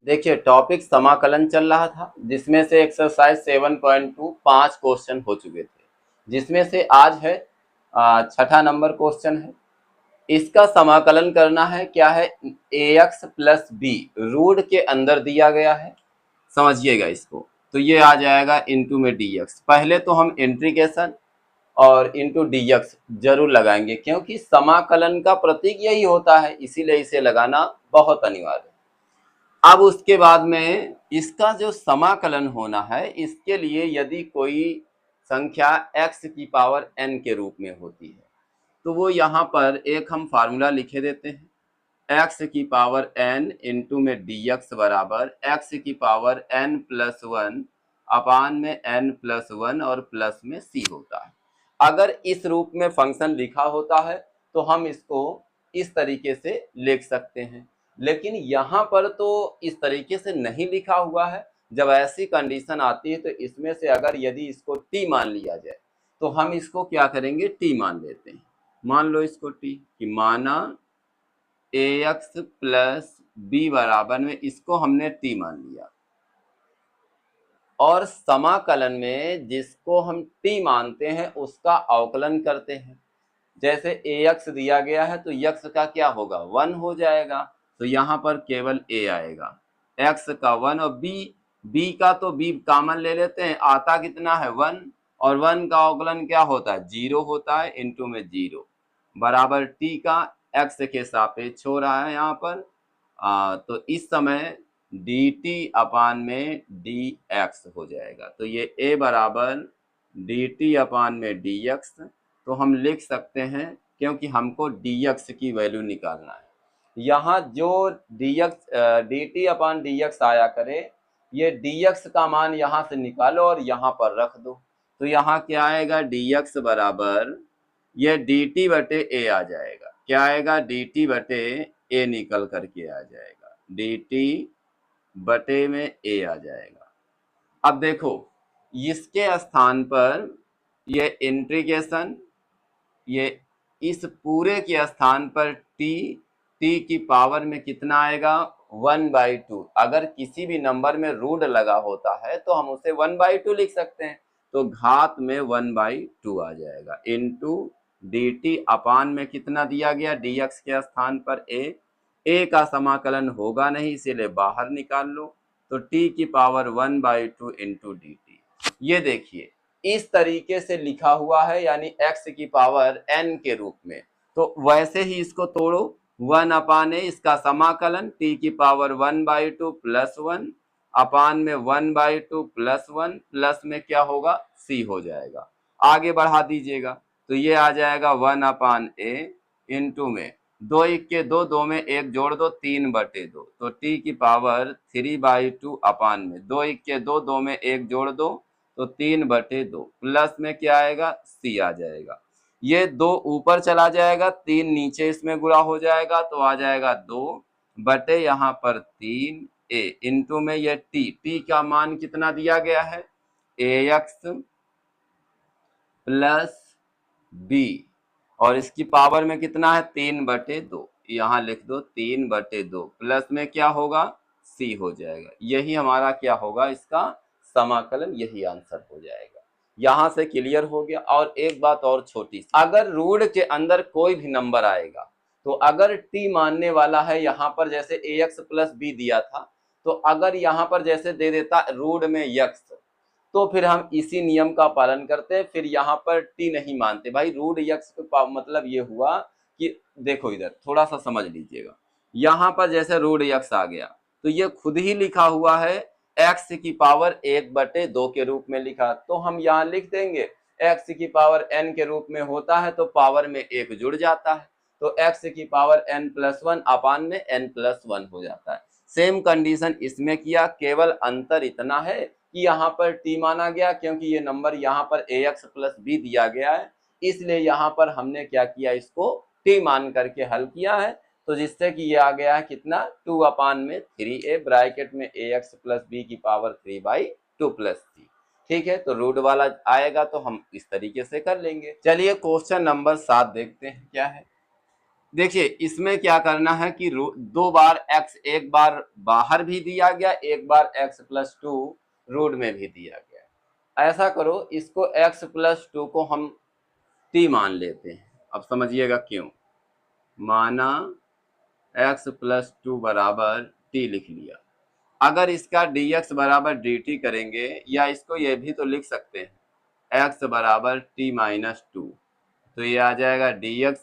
देखिए टॉपिक समाकलन चल रहा था, जिसमें से एक्सरसाइज 7.2 5 क्वेश्चन हो चुके थे, जिसमें से आज है छठा नंबर क्वेश्चन है। इसका समाकलन करना है, क्या है, ax प्लस बी रूट के अंदर दिया गया है, समझिएगा इसको। तो ये आ जाएगा इनटू में dx। पहले तो हम इंटीग्रेशन और इंटू dx जरूर लगाएंगे, क्योंकि समाकलन का प्रतीक यही होता है, इसीलिए इसे लगाना बहुत अनिवार्य है। अब उसके बाद में इसका जो समाकलन होना है, इसके लिए यदि कोई संख्या x की पावर n के रूप में होती है, तो वो यहाँ पर एक हम फार्मूला लिखे देते हैं, x की पावर n इंटू में dx बराबर x की power n plus one upon में n प्लस वन और प्लस में c होता है। अगर इस रूप में फंक्शन लिखा होता है तो हम इसको इस तरीके से लिख सकते हैं, लेकिन यहाँ पर तो इस तरीके से नहीं लिखा हुआ है। जब ऐसी कंडीशन आती है तो इसमें से अगर यदि इसको t मान लिया जाए तो हम इसको क्या करेंगे, t मान लेते हैं। मान लो इसको t कि माना ax प्लस बी बराबर में, इसको हमने t मान लिया, और समाकलन में जिसको हम t मानते हैं उसका अवकलन करते हैं। जैसे ax दिया गया है तो x का क्या होगा, 1 हो जाएगा, तो यहाँ पर केवल a आएगा, x का 1 और b का तो b कॉमन ले लेते हैं, आता कितना है 1, और 1 का अवकलन क्या होता है 0 होता है, इनटू में 0 बराबर t का x के सापेक्ष हो रहा है यहाँ पर। तो इस समय dt अपान में dx हो जाएगा, तो ये a बराबर dt अपान में dx। तो हम लिख सकते हैं, क्योंकि हमको dx की वैल्यू निकालना है, यहाँ जो dt अपान dx आया करे, ये dx का मान यहाँ से निकालो और यहाँ पर रख दो। तो यहाँ क्या आएगा, dx बराबर ये dt बटे a आ जाएगा, क्या आएगा, dt बटे a निकल करके आ जाएगा, dt बटे में a आ जाएगा। अब देखो इसके स्थान पर ये इंटीग्रेशन, ये इस पूरे के स्थान पर t की पावर में कितना आएगा 1/2। अगर किसी भी नंबर में रूट लगा होता है तो हम उसे 1/2 लिख सकते हैं, तो घात में 1/2 आ जाएगा, इंटू dt अपान में कितना दिया गया, dx के स्थान पर a का समाकलन होगा नहीं, इसीलिए बाहर निकाल लो, तो t की पावर 1/2 इंटू dt। ये देखिए इस तरीके से लिखा हुआ है, यानी x की पावर n के रूप में। तो वैसे ही इसको तोड़ो, 1 अपान a, इसका समाकलन t की पावर 1/2 प्लस 1 अपान में 1/2 प्लस 1 प्लस में क्या होगा c हो जाएगा। आगे बढ़ा दीजिएगा तो ये आ जाएगा 1 अपान a इंटू में 2 1 2 2 में 1 जोड़ दो 3/2, तो t की पावर 3/2 अपान में 2 1 2 2 में 1 जोड़ दो तो 3/2 प्लस में क्या आएगा c आ जाएगा। ये 2 ऊपर चला जाएगा, 3 नीचे इसमें गुणा हो जाएगा, तो आ जाएगा 2 बटे यहाँ पर 3a इंटू में ये t का मान कितना दिया गया है, ax प्लस बी, और इसकी पावर में कितना है 3/2, यहाँ लिख दो 3/2 प्लस में क्या होगा c हो जाएगा। यही हमारा क्या होगा, इसका समाकलन, यही आंसर हो जाएगा। यहां से क्लियर हो गया। और एक बात और छोटी सी, अगर रूट के अंदर कोई भी नंबर आएगा तो अगर t मानने वाला है, यहाँ पर जैसे ax प्लस बी दिया था, तो अगर यहाँ पर जैसे दे देता रूट में x, तो फिर हम इसी नियम का पालन करते हैं, फिर यहाँ पर t नहीं मानते। भाई रूट x का मतलब ये हुआ कि देखो इधर थोड़ा सा समझ लीजिएगा, यहाँ पर जैसे रूट x आ गया तो ये खुद ही लिखा हुआ है x की पावर 1/2 के रूप में लिखा, तो हम यहाँ लिख देंगे x की पावर n के रूप में होता है तो पावर में 1 जुड़ जाता है, तो x की पावर n प्लस 1 अपान में n प्लस 1 हो जाता है। सेम कंडीशन इसमें किया, केवल अंतर इतना है कि यहाँ पर t माना गया, क्योंकि ये नंबर यहाँ पर ax प्लस बी दिया गया है, इसलिए यहाँ पर हमने क्या किया, इसको t मान करके हल किया है, तो जिससे कि ये आ गया है कितना 2 अपान में 3a ब्रैकेट में ax प्लस बी की पावर 3/2 प्लस c। ठीक है, तो रूट वाला आएगा तो हम इस तरीके से कर लेंगे। चलिए क्वेश्चन नंबर 7 देखते हैं क्या है। देखिए इसमें क्या करना है कि दो बार x एक बार बाहर भी दिया गया, एक बार x+2 रूट में भी दिया गया। ऐसा करो, इसको x+2 को हम t मान लेते हैं। अब समझिएगा क्यों। माना x+2 बराबर t लिख लिया। अगर इसका dx बराबर dt करेंगे, या इसको ये भी तो लिख सकते हैं x बराबर t-2, तो ये आ जाएगा dx,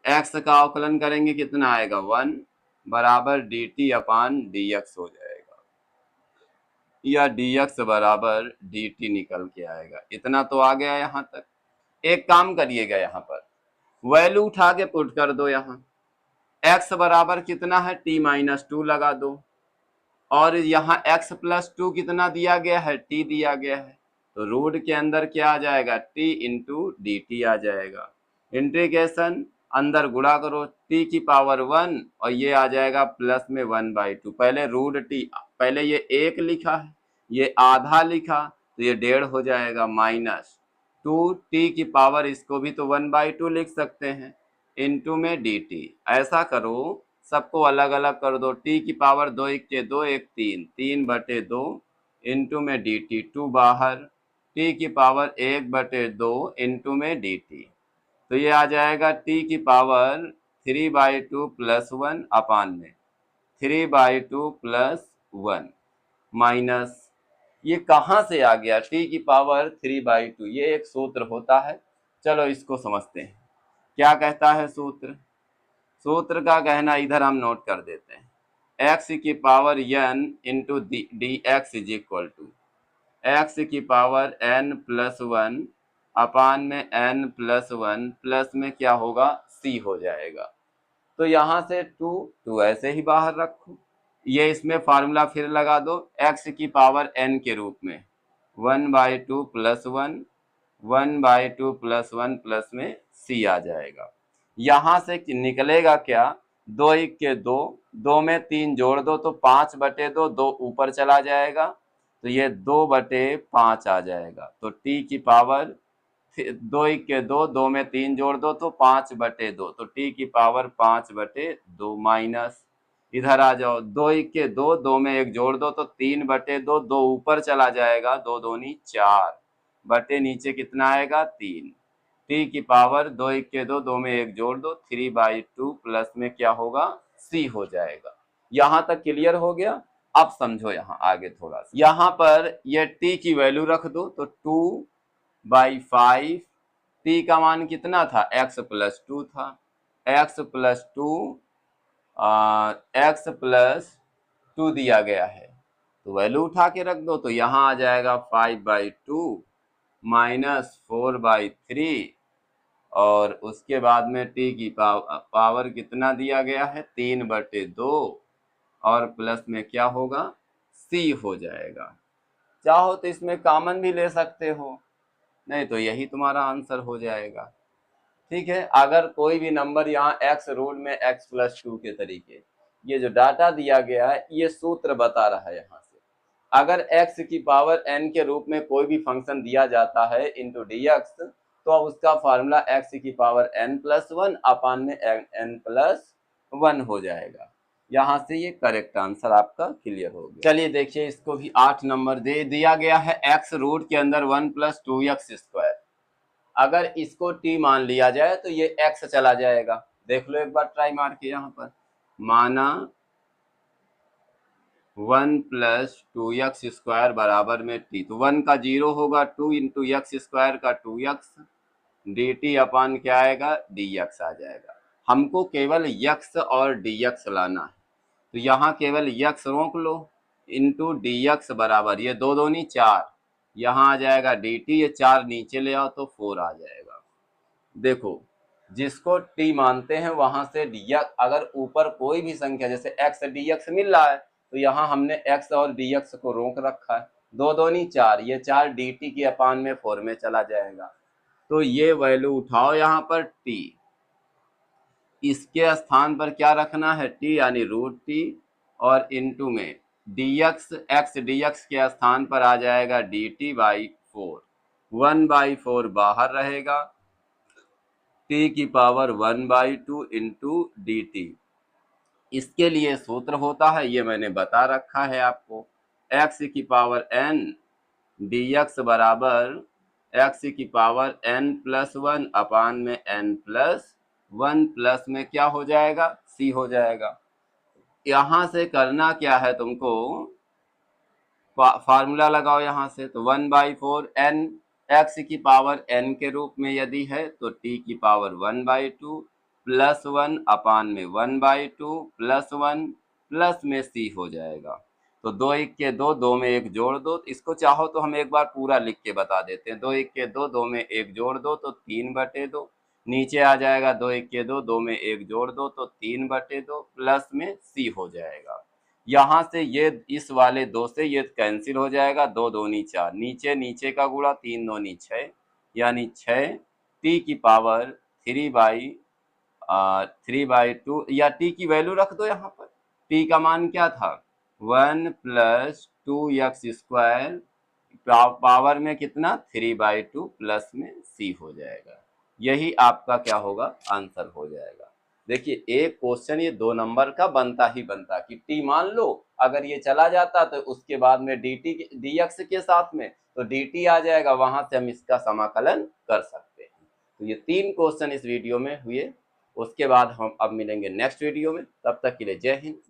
x का अवकलन करेंगे कितना आएगा 1 बराबर dt/dx हो जाएगा, या dx बराबर dt निकल के आएगा। इतना तो आ गया यहाँ तक। एक काम करिएगा, यहाँ पर वैल्यू उठा के पुट कर दो। यहाँ x बराबर कितना है t-2 लगा दो, और यहाँ x+2 कितना दिया गया है, t दिया गया है, तो रूट के अंदर क्या आ जाएगा t इंटू dt आ जाएगा। इंटीग्रेशन अंदर गुणा करो t⁻1 और ये आ जाएगा प्लस में 1/2। पहले रूट t, पहले ये 1 लिखा है, ये आधा लिखा, तो ये 1.5 हो जाएगा, -2t⁻, इसको भी तो 1/2 लिख सकते हैं, इंटू में dt। ऐसा करो, सबको अलग अलग कर दो, t⁻2 1 के 2 1 3 3/2 इंटू में dt, 2 बाहर, t⁻1/2 इंटू में dt, तो ये आ जाएगा t⁻3/2 + 1 अपान में 3/2 + 1 माइनस, ये कहाँ से आ गया t⁻3/2, ये एक सूत्र होता है। चलो इसको समझते हैं, क्या कहता है सूत्र। सूत्र का कहना इधर हम नोट कर देते हैं, x⁴n into dx is equal to x⁴n+1 upon में n+1 प्लस में क्या होगा c हो जाएगा। तो यहाँ से 2 ऐसे ही बाहर रखो, ये इसमें फार्मूला फिर लगा दो x⁴n के रूप में 1/2 + 1 1/2 + 1 प्लस में c आ जाएगा। यहाँ से निकलेगा क्या, 2 1 के 2, 2 में 3 जोड़ दो तो 5/2, 2 ऊपर चला जाएगा, तो ये 2/5 आ जाएगा। तो t⁻, 2 1 के 2, 2 में 3 जोड़ दो तो 5/2, तो t⁻5/2 माइनस, इधर आ जाओ, 2 1 के 2, 2 में 1 जोड़ दो तो 3/2, 2 ऊपर चला जाएगा, 2 दूनी 4 बटे नीचे कितना आएगा 3, t⁻2 1 के 2, 2 में 1 जोड़ दो 3/2 प्लस में क्या होगा c हो जाएगा। यहाँ तक क्लियर हो गया। अब समझो यहाँ आगे थोड़ा सा, यहाँ पर ये t की वैल्यू रख दो, तो 2/5, t का मान कितना था x+2 था, x+2 दिया गया है, तो वैल्यू उठा के रख दो, तो यहाँ आ जाएगा 5/2 -4/3, और उसके बाद में t की पावर कितना दिया गया है 3/2, और प्लस में क्या होगा c हो जाएगा। चाहो तो इसमें कॉमन भी ले सकते हो, नहीं तो यही तुम्हारा आंसर हो जाएगा। ठीक है, अगर कोई भी नंबर यहाँ x रूट में x+2 के तरीके, ये जो डाटा दिया गया है ये सूत्र बता रहा है। यहाँ से अगर x⁴n के रूप में कोई भी फंक्शन दिया जाता है इंटू dx, तो अब उसका फार्मूला x⁴n+1 अपान में n+1 हो जाएगा। यहाँ से ये करेक्ट आंसर आपका क्लियर हो गया। चलिए देखिए, इसको भी 8 नंबर दे दिया गया है, x रूट के अंदर 1 + 2x²। अगर इसको t मान लिया जाए तो ये x चला जाएगा। देख लो एक बार ट्राई मार के, यहाँ पर माना 1 + 2x² बराबर में t, तो 1 का 0 होगा, 2 इंटू x² का 2x, dt अपान क्या आएगा dx आ जाएगा। हमको केवल x और dx लाना है, तो यहाँ केवल x रोक लो, इंटू dx बराबर, ये 2 दूनी 4, यहाँ आ जाएगा dt, ये 4 नीचे ले आओ तो 4 आ जाएगा। देखो जिसको t मानते हैं वहां से dx, अगर ऊपर कोई भी संख्या जैसे x dx मिल रहा है, तो यहाँ हमने x और dx को रोक रखा है, 2 दूनी 4, ये 4 dt की अपान में 4 में चला जाएगा। तो ये वैल्यू उठाओ यहाँ पर t, इसके स्थान पर क्या रखना है t यानी √t, और इनटू में dx, x dx के स्थान पर आ जाएगा dt/4, 1/4 बाहर रहेगा, टी की पावर 1/2 इंटू डी टी। इसके लिए सूत्र होता है, ये मैंने बता रखा है आपको, एक्स की पावर n dx बराबर एक्स की पावर n+1 अपान में n+1 प्लस में क्या हो जाएगा, c हो जाएगा। यहां से करना क्या है तुमको, फार्मूला लगाओ यहां से, तो 1/4 n, एक्स की पावर n के रूप में यदि है तो t की पावर 1/2 +1 अपान में 1/2 +1 प्लस में c हो जाएगा। तो 2 1 के 2, 2 में 1 जोड़ दो, इसको चाहो तो हम एक बार पूरा लिख के बता देते हैं। 2 1 के 2, 2 में 1 जोड़ दो तो 3/2, नीचे आ जाएगा 2 1 के 2, 2 में 1 जोड़ दो तो 3/2 प्लस में c हो जाएगा। यहाँ से ये इस वाले 2 से ये कैंसिल हो जाएगा, 2 दूनी 4, नीचे नीचे का गुणा 3 दूनी 6, यानी 6 t की पावर 3/2, या t की वैल्यू रख दो यहाँ पर। t का मान क्या था, 1 + 2x², पावर में कितना 3/2 प्लस में c हो जाएगा। यही आपका क्या होगा, आंसर हो जाएगा। देखिए एक क्वेश्चन ये 2 नंबर का बनता ही बनता कि t मान लो, अगर ये चला जाता तो उसके बाद में dt dx के साथ में तो dt आ जाएगा, वहां से हम इसका समाकलन कर सकते हैं। तो ये 3 क्वेश्चन इस वीडियो में हुए। उसके बाद हम अब मिलेंगे नेक्स्ट वीडियो में, तब तक के लिए जय हिंद।